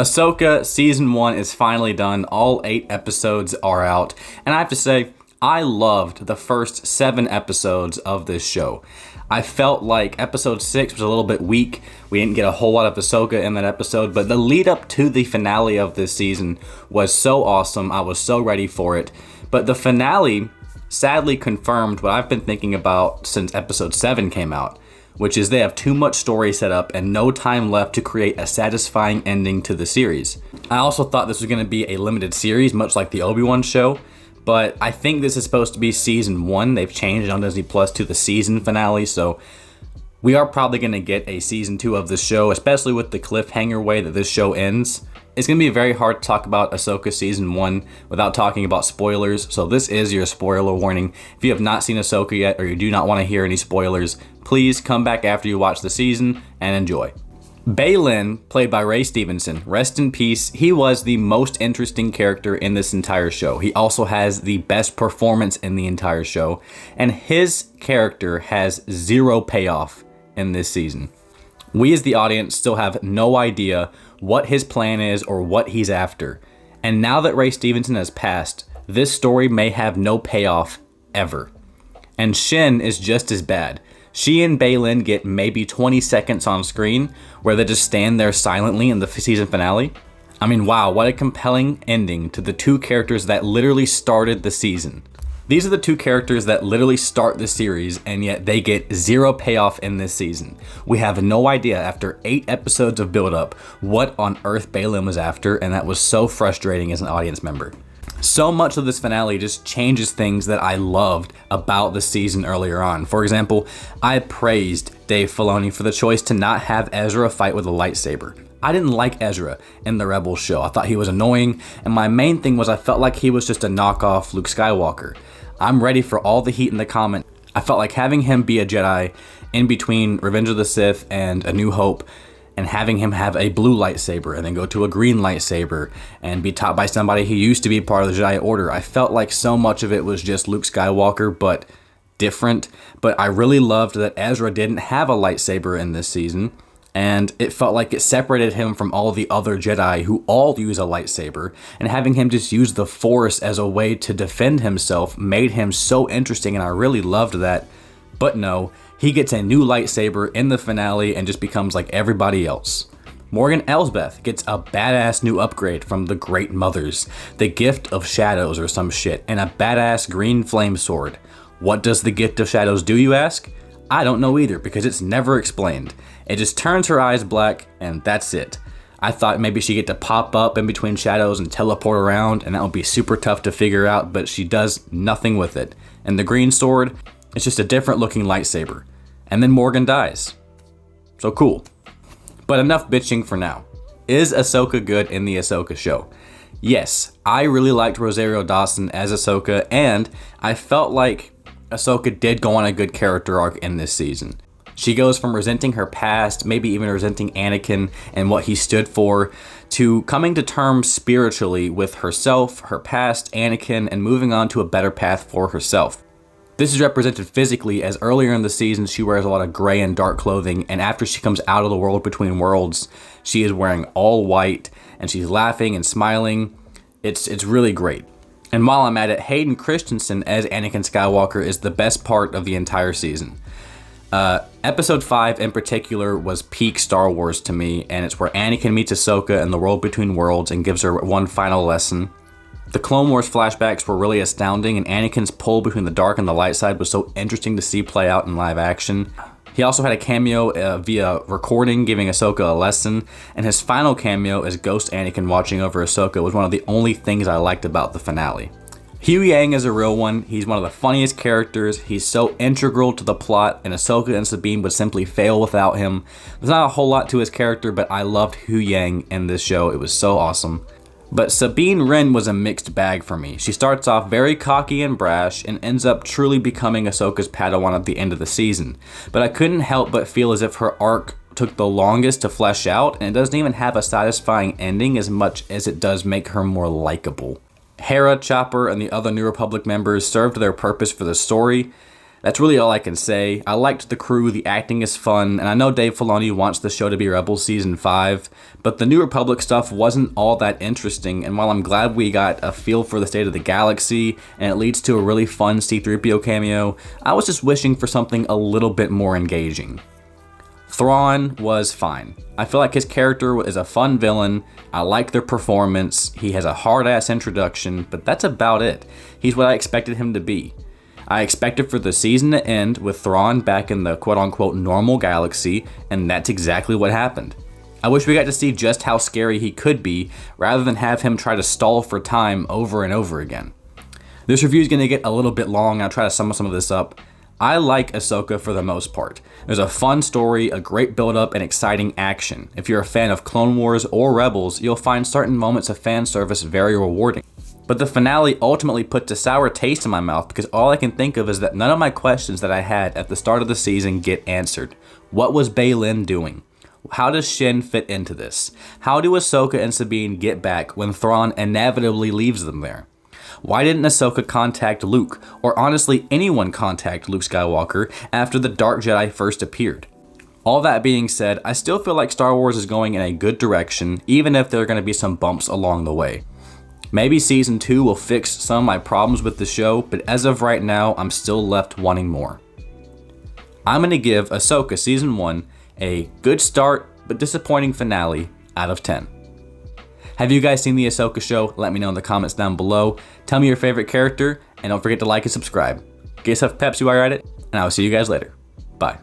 Ahsoka Season 1 is finally done. All 8 episodes are out. And I have to say, I loved the first 7 episodes of this show. I felt like episode 6 was a little bit weak. We didn't get a whole lot of Ahsoka in that episode, but the lead up to the finale of this season was so awesome. I was so ready for it. But the finale sadly confirmed what I've been thinking about since episode 7 came out, which is they have too much story set up and no time left to create a satisfying ending to the series. I also thought this was going to be a limited series, much like the Obi-Wan show, but I think this is supposed to be season 1. They've changed it on Disney Plus to the season finale, so we are probably going to get a season 2 of this show, especially with the cliffhanger way that this show ends. It's going to be very hard to talk about Ahsoka Season 1 without talking about spoilers, so this is your spoiler warning. If you have not seen Ahsoka yet or you do not want to hear any spoilers, please come back after you watch the season and enjoy. Baylan, played by Ray Stevenson, rest in peace. He was the most interesting character in this entire show. He also has the best performance in the entire show, and his character has zero payoff in this season. We as the audience still have no idea what his plan is or what he's after. And now that Ray Stevenson has passed, this story may have no payoff ever. And Shin is just as bad. She and Baylan get maybe 20 seconds on screen where they just stand there silently in the season finale. I mean, wow, what a compelling ending to the 2 characters that literally started the season. These are the 2 characters that literally start the series, and yet they get zero payoff in this season. We have no idea after 8 episodes of build-up what on earth Baylan was after, and that was so frustrating as an audience member. So much of this finale just changes things that I loved about the season earlier on. For example, I praised Dave Filoni for the choice to not have Ezra fight with a lightsaber. I didn't like Ezra in the Rebels show. I thought he was annoying, and my main thing was I felt like he was just a knockoff Luke Skywalker. I'm ready for all the heat in the comment. I felt like having him be a Jedi in between Revenge of the Sith and A New Hope, and having him have a blue lightsaber and then go to a green lightsaber and be taught by somebody who used to be part of the Jedi Order. I felt like so much of it was just Luke Skywalker, but different. But I really loved that Ezra didn't have a lightsaber in this season, and it felt like it separated him from all the other Jedi who all use a lightsaber, and having him just use the Force as a way to defend himself made him so interesting, and I really loved that. But no, he gets a new lightsaber in the finale and just becomes like everybody else. Morgan Elsbeth gets a badass new upgrade from the Great Mothers, the Gift of Shadows or some shit, and a badass green flame sword. What does the Gift of Shadows do, you ask? I don't know either, because it's never explained. It just turns her eyes black, and that's it. I thought maybe she'd get to pop up in between shadows and teleport around, and that would be super tough to figure out, but she does nothing with it. And the green sword, it's just a different looking lightsaber. And then Morgan dies. So cool. But enough bitching for now. Is Ahsoka good in the Ahsoka show? Yes, I really liked Rosario Dawson as Ahsoka, and I felt like Ahsoka did go on a good character arc in this season. She goes from resenting her past, maybe even resenting Anakin and what he stood for, to coming to terms spiritually with herself, her past, Anakin, and moving on to a better path for herself. This is represented physically, as earlier in the season she wears a lot of gray and dark clothing, and after she comes out of the world between worlds, she is wearing all white, and she's laughing and smiling. It's really great. And while I'm at it, Hayden Christensen as Anakin Skywalker is the best part of the entire season. Episode 5 in particular was peak Star Wars to me, and it's where Anakin meets Ahsoka in the world between worlds and gives her one final lesson. The Clone Wars flashbacks were really astounding, and Anakin's pull between the dark and the light side was so interesting to see play out in live action. He also had a cameo via recording giving Ahsoka a lesson, and his final cameo as Ghost Anakin watching over Ahsoka was one of the only things I liked about the finale. Hugh Yang is a real one. He's one of the funniest characters. He's so integral to the plot, and Ahsoka and Sabine would simply fail without him. There's not a whole lot to his character, but I loved Hugh Yang in this show. It was so awesome. But Sabine Wren was a mixed bag for me. She starts off very cocky and brash and ends up truly becoming Ahsoka's Padawan at the end of the season. But I couldn't help but feel as if her arc took the longest to flesh out, and it doesn't even have a satisfying ending as much as it does make her more likable. Hera, Chopper, and the other New Republic members served their purpose for the story. That's really all I can say. I liked the crew, the acting is fun, and I know Dave Filoni wants the show to be Rebels Season 5, but the New Republic stuff wasn't all that interesting, and while I'm glad we got a feel for the state of the galaxy, and it leads to a really fun C-3PO cameo, I was just wishing for something a little bit more engaging. Thrawn was fine. I feel like his character is a fun villain. I like their performance. He has a hard-ass introduction, but that's about it. He's what I expected him to be. I expected for the season to end with Thrawn back in the quote-unquote normal galaxy, and that's exactly what happened. I wish we got to see just how scary he could be, rather than have him try to stall for time over and over again. This review is going to get a little bit long. I'll try to sum some of this up. I like Ahsoka for the most part. There's a fun story, a great build-up, and exciting action. If you're a fan of Clone Wars or Rebels, you'll find certain moments of fan service very rewarding. But the finale ultimately puts a sour taste in my mouth because all I can think of is that none of my questions that I had at the start of the season get answered. What was Baylan doing? How does Shin fit into this? How do Ahsoka and Sabine get back when Thrawn inevitably leaves them there? Why didn't Ahsoka contact Luke, or honestly anyone contact Luke Skywalker after the Dark Jedi first appeared? All that being said, I still feel like Star Wars is going in a good direction, even if there are going to be some bumps along the way. Maybe Season 2 will fix some of my problems with the show, but as of right now, I'm still left wanting more. I'm going to give Ahsoka Season 1 a good start, but disappointing finale out of 10. Have you guys seen the Ahsoka show? Let me know in the comments down below. Tell me your favorite character, and don't forget to like and subscribe. Get yourself Pepsi while you're at it, and I will see you guys later. Bye.